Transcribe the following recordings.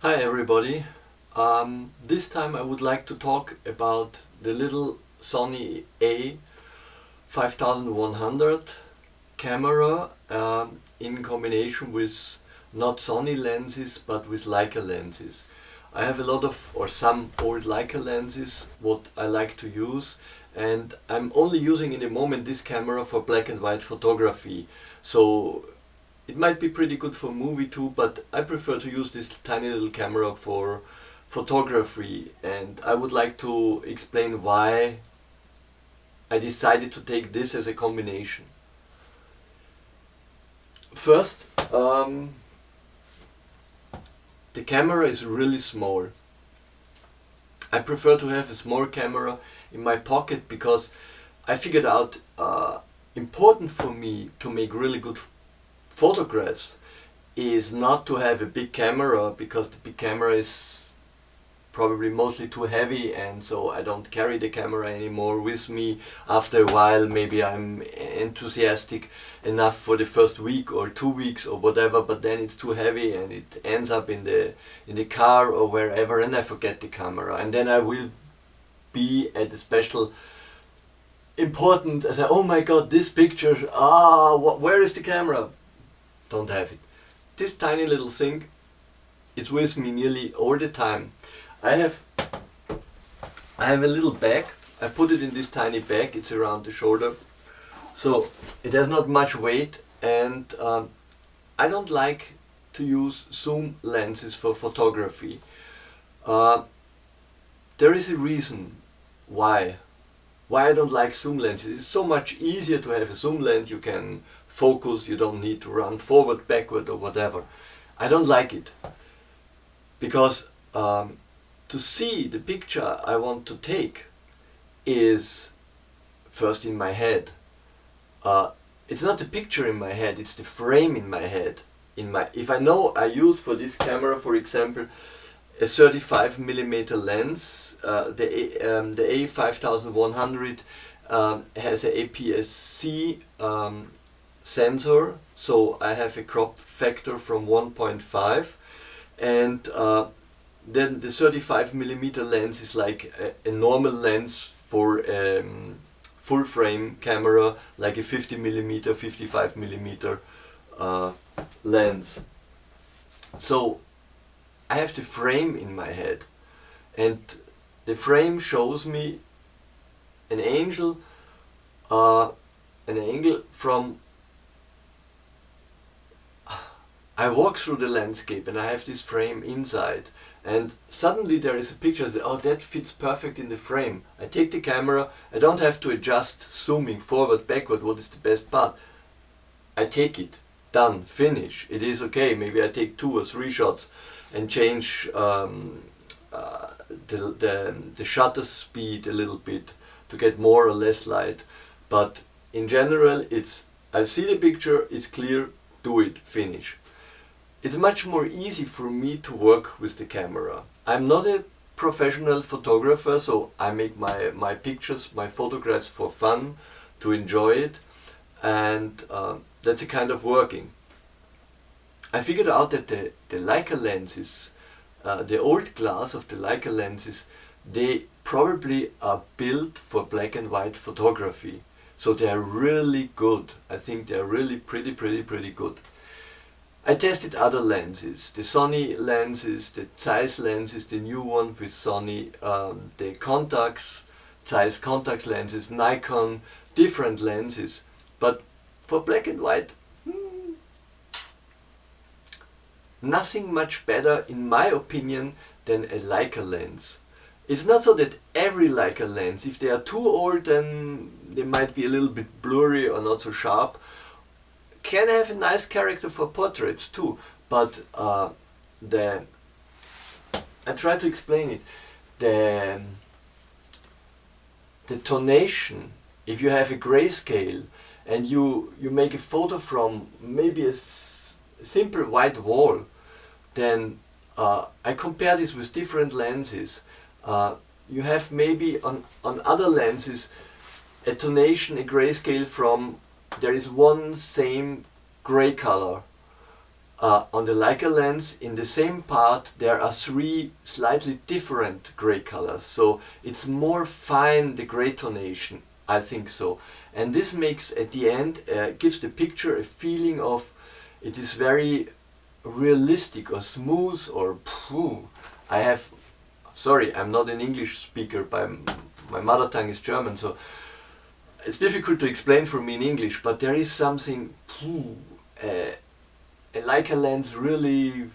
Hi everybody. This time I would like to talk about the little Sony A5100 camera in combination with not Sony lenses but with Leica lenses. I have a lot of or some old Leica lenses what I like to use, and I'm only using in the moment this camera for black and white photography. So it might be pretty good for movie too, but I prefer to use this tiny little camera for photography, and I would like to explain why I decided to take this as a combination. First, the camera is really small. I prefer to have a small camera in my pocket because I figured out important for me to make really good photographs is not to have a big camera, because the big camera is probably mostly too heavy, and so I don't carry the camera anymore with me. After a while maybe I'm enthusiastic enough for the first week or 2 weeks or whatever, but then it's too heavy and it ends up in the car or wherever, and I forget the camera, and then I will be at a special important, I say, oh my god, this picture, where is the camera? Don't have it. This tiny little thing, it's with me nearly all the time. I have a little bag. I put it in this tiny bag. It's around the shoulder, so it has not much weight, and I don't like to use zoom lenses for photography. There is a reason why I don't like zoom lenses. It's so much easier to have a zoom lens. You can focus, you don't need to run forward, backward or whatever. I don't like it because to see the picture I want to take is first in my head. It's not the picture in my head, it's the frame in my head. If I know I use for this camera, for example, a 35mm lens, the A5100 has an APS-C sensor, so I have a crop factor from 1.5, and then the 35mm lens is like a normal lens for full frame camera, like a 50mm, 55mm lens. So I have the frame in my head, and the frame shows me an angle from. I walk through the landscape and I have this frame inside, and suddenly there is a picture. I say, oh, that fits perfect in the frame. I take the camera. I don't have to adjust zooming forward, backward. What is the best part? I take it. Done. Finish. It is okay. Maybe I take 2 or 3 shots and change the shutter speed a little bit to get more or less light. But in general, it's I see the picture. It's clear. Do it. Finish. It's much more easy for me to work with the camera. I'm not a professional photographer, so I make my pictures, my photographs for fun, to enjoy it, and that's a kind of working. I figured out that the Leica lenses, the old class of the Leica lenses, they probably are built for black and white photography. So they are really good. I think they are really pretty good. I tested other lenses, the Sony lenses, the Zeiss lenses, the new one with Sony, the Contax, Zeiss Contax lenses, Nikon, different lenses. But for black and white, nothing much better in my opinion than a Leica lens. It's not so that every Leica lens, if they are too old, then they might be a little bit blurry or not so sharp. Can have a nice character for portraits too, but I try to explain it. The tonation, if you have a grayscale and you make a photo from maybe a simple white wall, then I compare this with different lenses. You have maybe on other lenses a tonation, a grayscale from, there is one same gray color On the Leica lens, in the same part, there are 3 slightly different gray colors. So it's more fine, the gray tonation, I think so. And this makes, at the end, gives the picture a feeling of, it is very realistic or smooth or sorry, I'm not an English speaker, my mother tongue is German, so it's difficult to explain for me in English, but there is something, a Leica lens really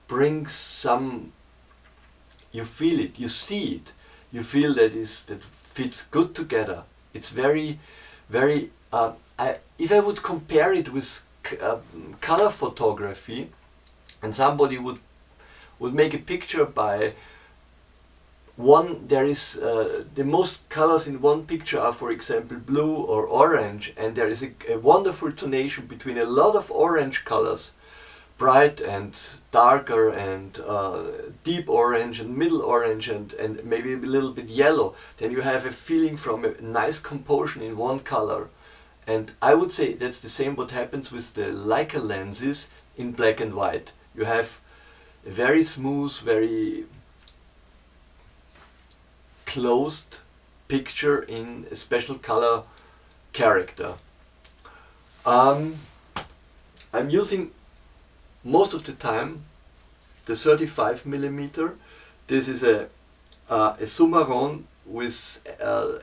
brings some, you feel it, you see it, you feel that fits good together. It's very, very, if I would compare it with color photography, and somebody would make a picture by there is the most colors in one picture are, for example, blue or orange, and there is a wonderful tonation between a lot of orange colors, bright and darker and deep orange and middle orange and maybe a little bit yellow. Then you have a feeling from a nice composition in one color. And I would say that's the same what happens with the Leica lenses in black and white. You have a very smooth, very closed picture in a special color character. I'm using most of the time the 35mm. This is a Sumaron with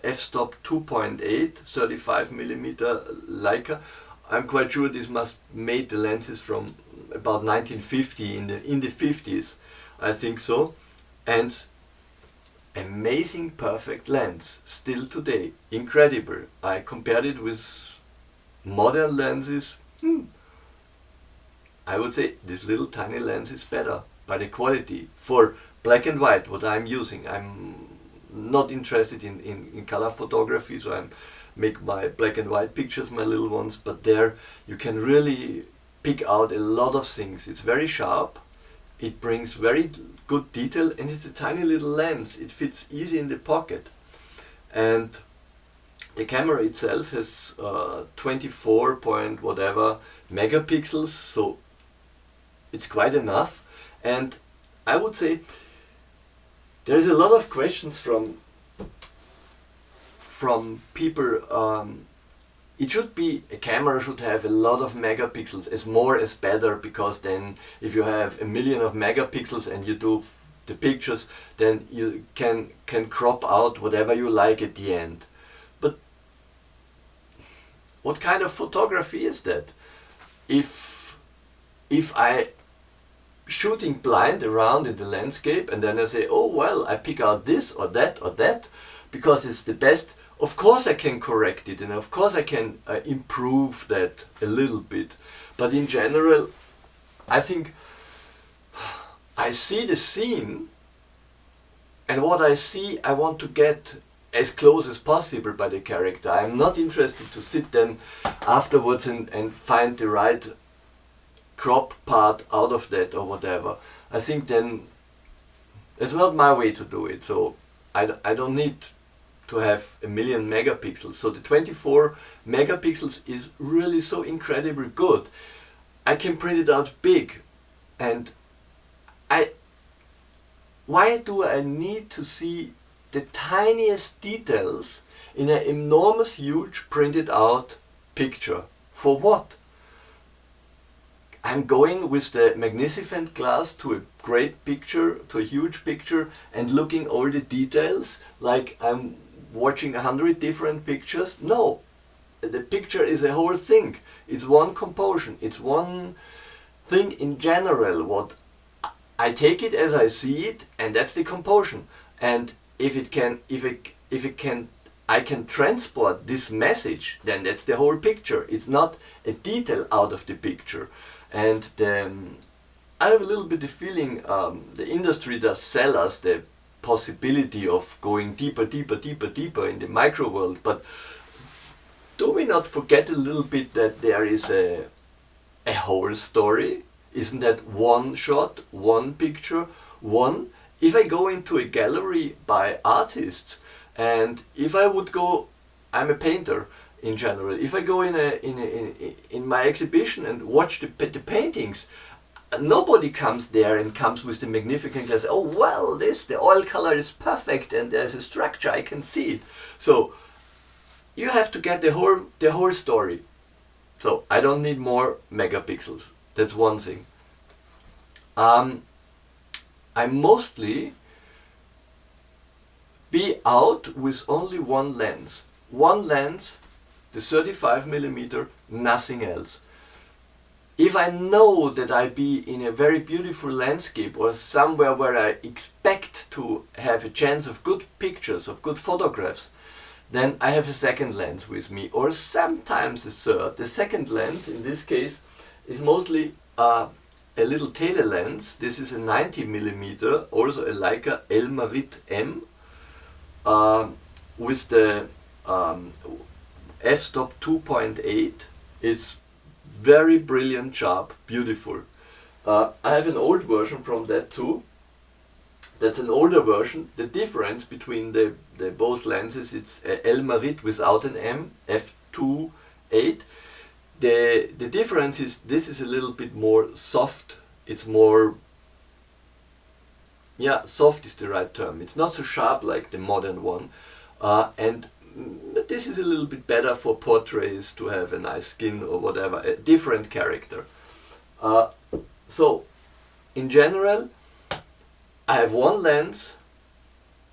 f-stop 2.8, 35mm Leica. I'm quite sure this must made the lenses from about 1950, in the 50s, I think so. And amazing perfect lens, still today, incredible. I compared it with modern lenses. I would say this little tiny lens is better by the quality. For black and white, what I'm using, I'm not interested in color photography, so I make my black and white pictures, my little ones, but there you can really pick out a lot of things. It's very sharp, it brings very good detail, and it's a tiny little lens. It fits easy in the pocket. And the camera itself has 24 point whatever megapixels, so it's quite enough. And I would say there's a lot of questions from people. It should be, a camera should have a lot of megapixels, as more as better, because then if you have a million of megapixels and you do the pictures, then you can crop out whatever you like at the end. But what kind of photography is that? If I shooting blind around in the landscape and then I say, oh well, I pick out this or that because it's the best, of course I can correct it and of course I can improve that a little bit. But in general, I think I see the scene, and what I see I want to get as close as possible by the character. I'm not interested to sit then afterwards and find the right crop part out of that or whatever. I think then it's not my way to do it, so I don't need to have a million megapixels. So the 24 megapixels is really so incredibly good. I can print it out big, and why do I need to see the tiniest details in an enormous, huge printed out picture? For what? I'm going with the magnificent glass to a great picture, to a huge picture, and looking all the details like I'm watching 100 different pictures. No, the picture is a whole thing. It's one composition. It's one thing in general. What I take it as I see it, and that's the composition. And if I can transport this message, then that's the whole picture. It's not a detail out of the picture. And I have a little bit of feeling the industry does sell us the possibility of going deeper in the micro world. But do we not forget a little bit that there is a whole story? Isn't that one shot, one picture, one? If I go into a gallery by artists, and if I would go, I'm a painter, in general. If I go in my exhibition and watch the paintings, nobody comes there and comes with the magnificent glass. Oh well, the oil color is perfect and there's a structure, I can see it. So you have to get the whole story. So I don't need more megapixels. That's one thing. I mostly be out with only one lens. One lens, the 35mm, nothing else. If I know that I be in a very beautiful landscape or somewhere where I expect to have a chance of good pictures, of good photographs, then I have a second lens with me, or sometimes a third. The second lens, in this case, is mostly a little Tailor lens. This is a 90mm, also a Leica M with the f-stop 2.8. It's very brilliant, sharp, beautiful. I have an old version from that too. That's an older version. The difference between the both lenses, it's Elmarit without an M, f2.8. The difference is this is a little bit more soft. It's more, yeah, soft is the right term. It's not so sharp like the modern one. And this is a little bit better for portraits, to have a nice skin or whatever, a different character. So, in general, I have one lens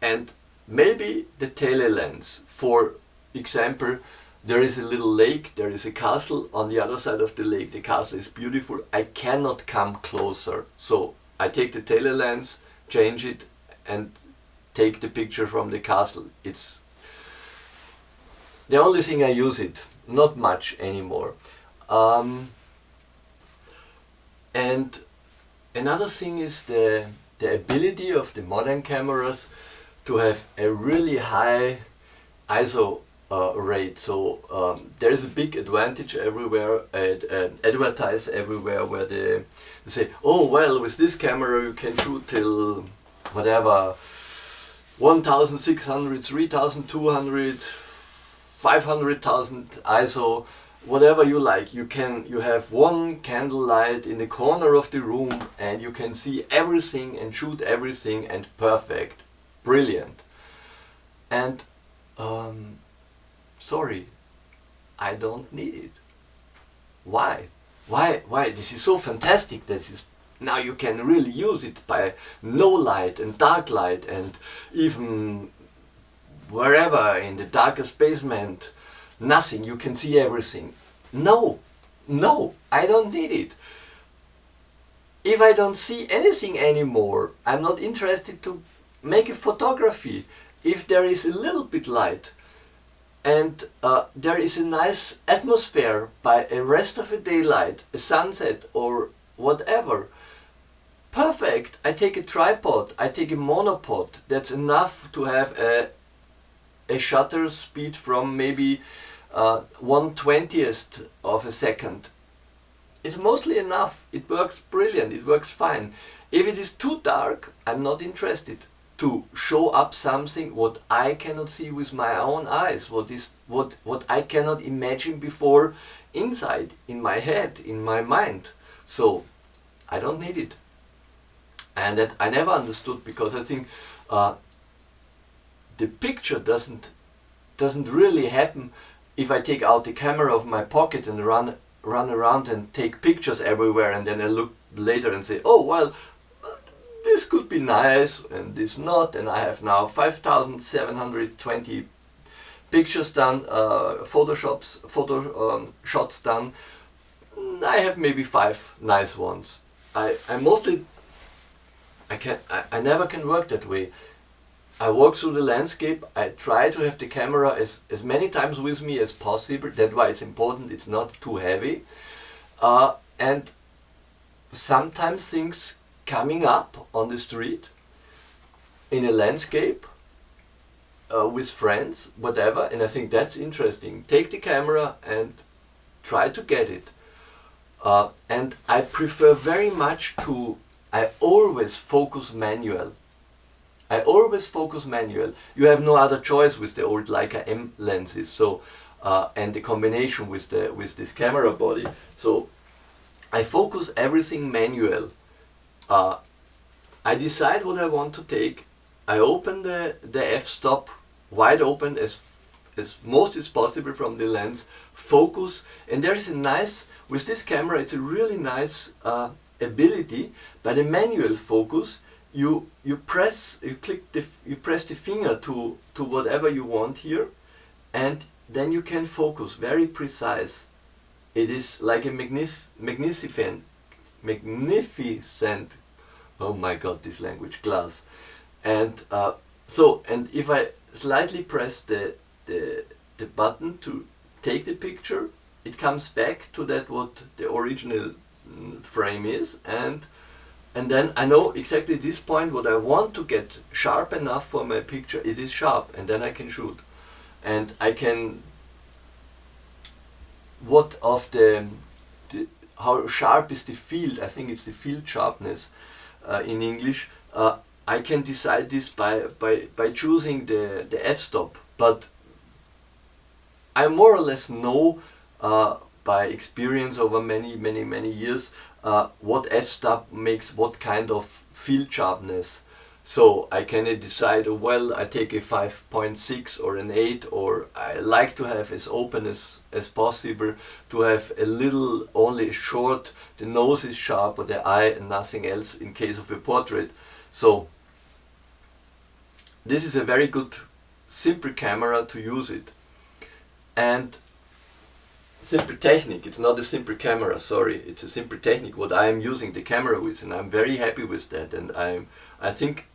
and maybe the Tailor lens. For example, there is a little lake, there is a castle on the other side of the lake. The castle is beautiful. I cannot come closer. So I take the Tailor lens, change it, and take the picture from the castle. It's the only thing I use it, not much anymore. And another thing is the ability of the modern cameras to have a really high ISO rate. So there is a big advantage everywhere, advertised everywhere, where they say, oh well, with this camera you can shoot till whatever, 1600, 3200, 500,000 ISO, whatever you like. You have one candlelight in the corner of the room and you can see everything and shoot everything, and perfect, brilliant. And sorry, I don't need it. Why? This is so fantastic. Now you can really use it by no light and dark light, and even wherever in the darkest basement, nothing, you can see everything. No, I don't need it. If I don't see anything anymore, I'm not interested to make a photography. If there is a little bit light and there is a nice atmosphere by a rest of a daylight, a sunset or whatever, perfect. I take a tripod, I take a monopod. That's enough to have a shutter speed from maybe 1/20th of a second. It's mostly enough. It works brilliant, it works fine. If it is too dark, I'm not interested to show up something what I cannot see with my own eyes, what I cannot imagine before inside, in my head, in my mind. So I don't need it. And that I never understood, because I think the picture doesn't really happen if I take out the camera of my pocket and run around and take pictures everywhere, and then I look later and say, oh well, this could be nice and this not, and I have now 5,720 pictures done, photo shots done. I have maybe 5 nice ones. I never can work that way. I walk through the landscape, I try to have the camera as many times with me as possible. That's why it's important, it's not too heavy. And sometimes things coming up on the street, in a landscape, with friends, whatever, and I think that's interesting. Take the camera and try to get it. And I prefer very much I always focus manual. You have no other choice with the old Leica M lenses. So and the combination with this camera body. So I focus everything manual. I decide what I want to take. I open the f-stop wide open as most as possible from the lens, focus, and there's a nice, with this camera it's a really nice ability. By the manual focus, you press the finger to whatever you want here, and then you can focus very precise. It is like a magnificent, oh my god, this language, glass. And and if I slightly press the button to take the picture, it comes back to that what the original frame is, and then I know exactly this point what I want to get sharp enough for my picture. It is sharp, and then I can shoot, and I can how sharp is the field. I think it's the field sharpness in English. I can decide this by choosing the f-stop, but I more or less know by experience over many years what f-stop makes what kind of field sharpness. So I can decide, well, I take a 5.6 or an 8, or I like to have as open as possible, to have a little, only short, the nose is sharp or the eye and nothing else in case of a portrait. So this is a very good simple camera to use it. And simple technique, it's not a simple camera, sorry, it's a simple technique what I am using the camera with, and I'm very happy with that, and I think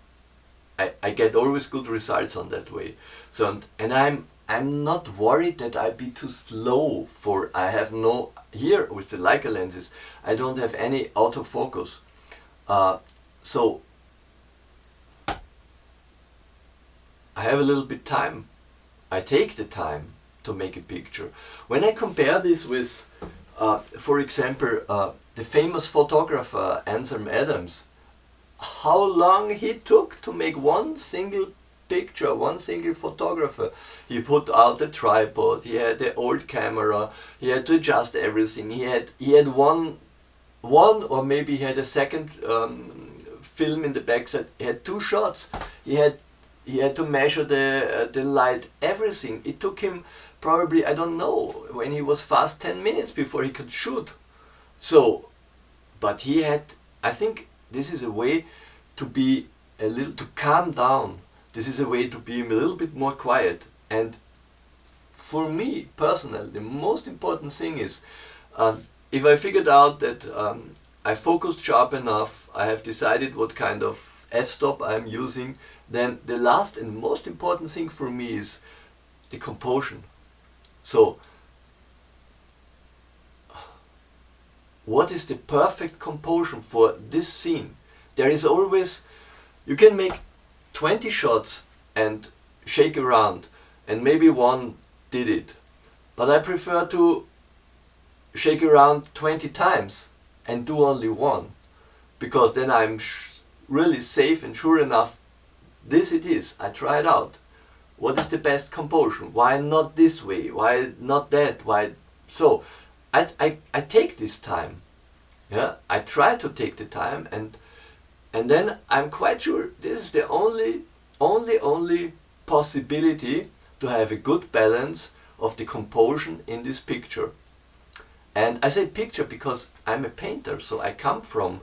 I get always good results on that way. So and I'm not worried that I be too slow, for I have no, here with the Leica lenses I don't have any autofocus, so I have a little bit time. I take the time to make a picture. When I compare this with, for example, the famous photographer Ansel Adams, how long he took to make one single picture, one single photographer. He put out the tripod, he had the old camera, he had to adjust everything, he had one or maybe he had a second film in the backside, he had 2 shots, he had to measure the light, everything. It took him probably, I don't know, when he was fast 10 minutes before he could shoot. So, but he had, I think this is a way to be a little, to calm down. This is a way to be a little bit more quiet. And for me personally, the most important thing is, if I figured out that I focused sharp enough, I have decided what kind of f-stop I'm using, then the last and most important thing for me is the compulsion. So, what is the perfect compulsion for this scene? There is always, you can make 20 shots and shake around, and maybe one did it. But I prefer to shake around 20 times and do only one, because then I'm really safe and sure enough, this it is, I try it out. What is the best compulsion? Why not this way? Why not that? Why? So I take this time. Yeah, I try to take the time, and then I'm quite sure this is the only possibility to have a good balance of the compulsion in this picture. And I say picture because I'm a painter, so I come from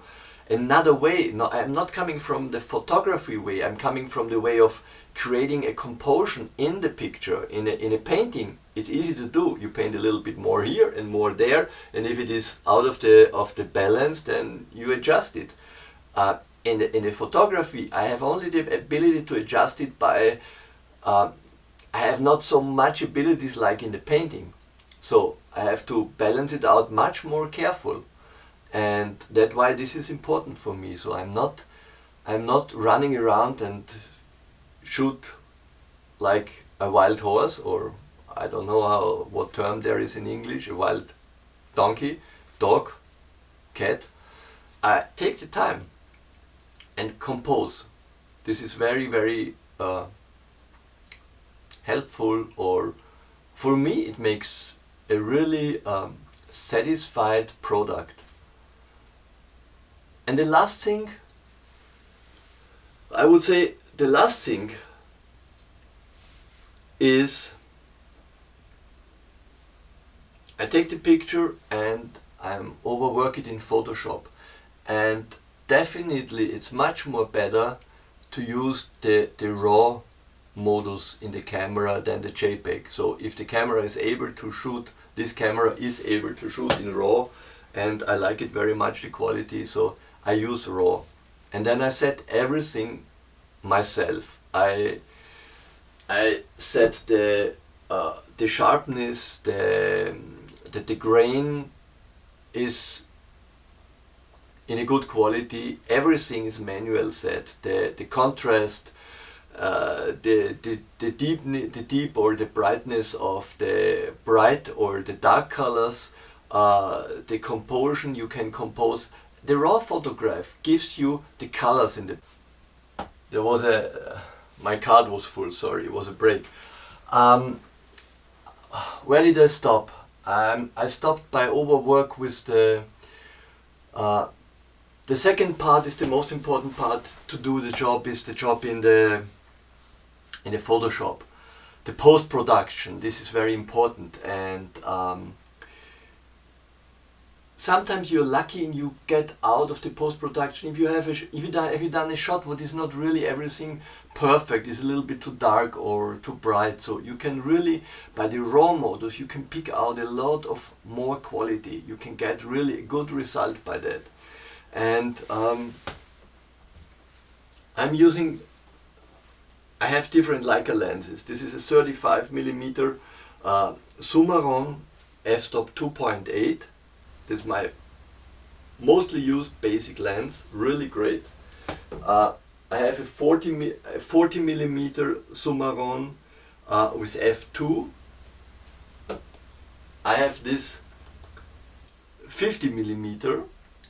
another way. No, I'm not coming from the photography way, I'm coming from the way of creating a compulsion in the picture. In a painting, it's easy to do. You paint a little bit more here and more there, and if it is out of the balance, then you adjust it. In the photography, I have only the ability to adjust it by, I have not so much abilities like in the painting. So I have to balance it out much more careful. And that's why this is important for me. So I'm not running around and shoot like a wild horse, or I don't know what term there is in English, a wild donkey, dog, cat. I take the time and compose. This is very helpful, or for me it makes a really satisfied product. And the last thing, I would say the last thing is I take the picture and I'm overwork it in Photoshop, and definitely it's much more better to use the RAW modus in the camera than the JPEG. So if the camera is able to shoot, this camera is able to shoot in RAW, and I like it very much, the quality, so I use RAW. And then I set everything myself. I set the sharpness, that the grain is in a good quality. Everything is manual set. The contrast, the deep or the brightness of the bright or the dark colors, the compulsion you can compose. The raw photograph gives you the colors in the. There was my card was full. Sorry, it was a break. Where did I stop? I stopped by overwork with the second part is the most important part to do the job, is the job in the Photoshop. The post-production, this is very important, and sometimes you're lucky and you get out of the post-production. If you have done a shot what is not really everything perfect, is a little bit too dark or too bright, so you can really, by the raw modus, you can pick out a lot of more quality. You can get really a good result by that. And I have different Leica lenses. This is a 35mm Sumaron f-stop 2.8. This is my mostly used basic lens, really great. I have a 40mm Sumaron with f2. I have this 50mm.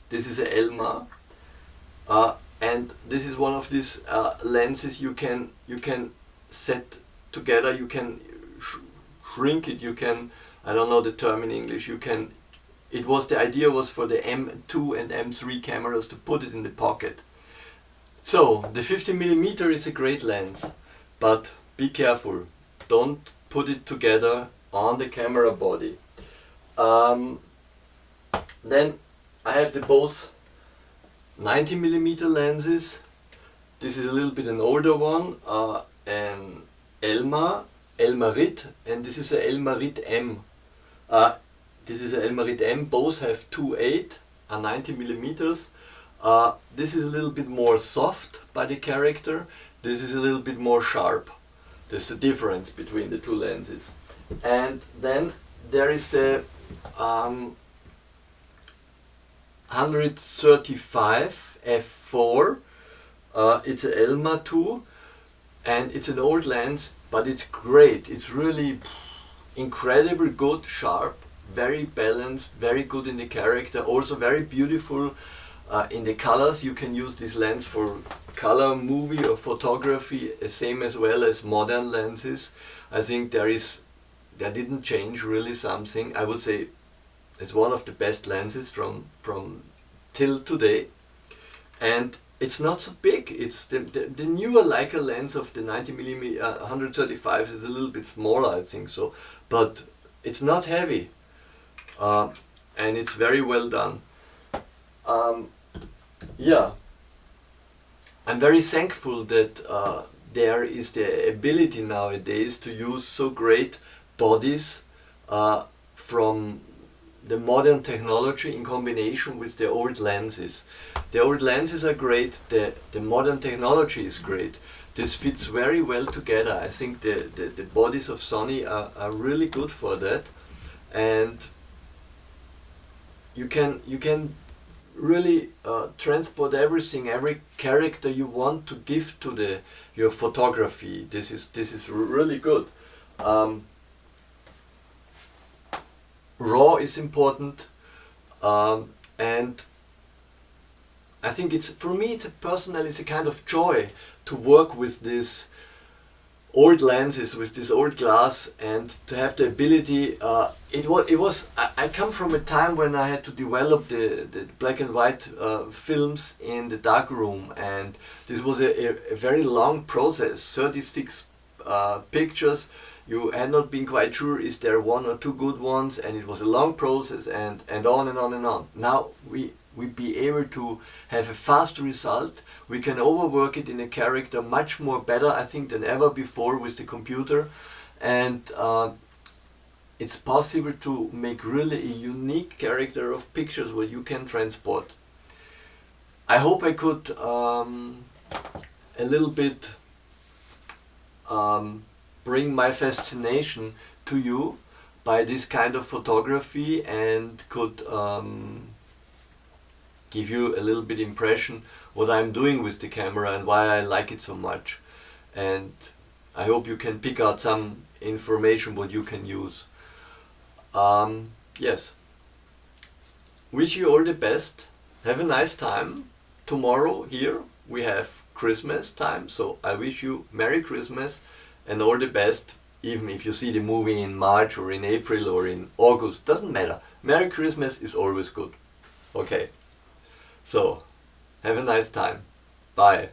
This is a Elma, and this is one of these lenses you can set together. You can shrink it. You can, I don't know the term in English. You can. The idea was for the M2 and M3 cameras to put it in the pocket. So the 50mm is a great lens, but be careful. Don't put it together on the camera body. Then I have the both 90mm lenses. This is a little bit an older one, an Elmarit, and this is a Elmarit M. This is a Elmarit M. Both have 2.8 and 90mm. This is a little bit more soft by the character. This is a little bit more sharp. There's the difference between the two lenses. And then there is the 135 f4. It's an Elma 2, and it's an old lens, but it's great. It's really incredibly good, sharp, very balanced, very good in the character, also very beautiful in the colors. You can use this lens for color, movie or photography, same as well as modern lenses. I think that didn't change really something. I would say it's one of the best lenses from till today, and it's not so big. It's the newer Leica lens of the 90mm 135 is a little bit smaller, I think so, but it's not heavy, and it's very well done. Yeah, I'm very thankful that there is the ability nowadays to use so great bodies from the modern technology in combination with the old lenses. The old lenses are great, the modern technology is great. This fits very well together. I think the bodies of Sony are really good for that, and you can really transport everything, every character you want to give to your photography. This is really good. Raw is important, and I think for me it's a kind of joy to work with this old lenses with this old glass, and to have the ability, I come from a time when I had to develop the black and white films in the dark room, and this was a very long process, 36 pictures. You had not been quite sure is there one or two good ones, and it was a long process, and on and on and on. Now we be able to have a fast result. We can overwork it in a character much more better, I think, than ever before with the computer, and it's possible to make really a unique character of pictures what you can transport. I hope I could a little bit bring my fascination to you by this kind of photography, and could give you a little bit impression what I'm doing with the camera and why I like it so much. And I hope you can pick out some information what you can use. Yes. Wish you all the best. Have a nice time. Tomorrow here we have Christmas time, so I wish you Merry Christmas and all the best. Even if you see the movie in March or in April or in August, doesn't matter. Merry Christmas is always good. Okay. So, have a nice time. Bye.